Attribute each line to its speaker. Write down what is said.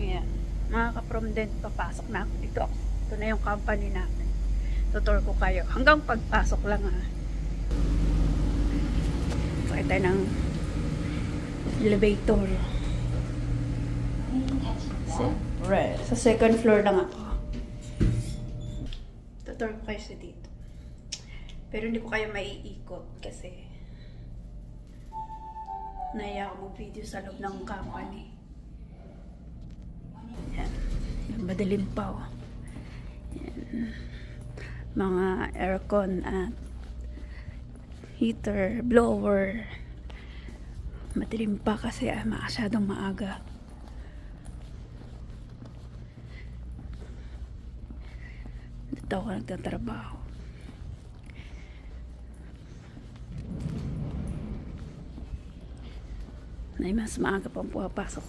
Speaker 1: Ayan. Mga ka-prom din, papasok na ako dito. Ito na yung company natin. Tutor ko kayo. Hanggang pagpasok lang ha. Sakay tayo ng elevator. Sa second floor lang ako. Tutor ko kayo sa dito. Pero hindi ko kayo maiikot kasi naiya ako mag-video sa loob ng company. Yan. Madilim pa oh. Yan. Mga aircon at heater, blower. Madilim pa kasi masyadong maaga. Dito ako nagtatrabaho. Na mas maaga pang pumapasok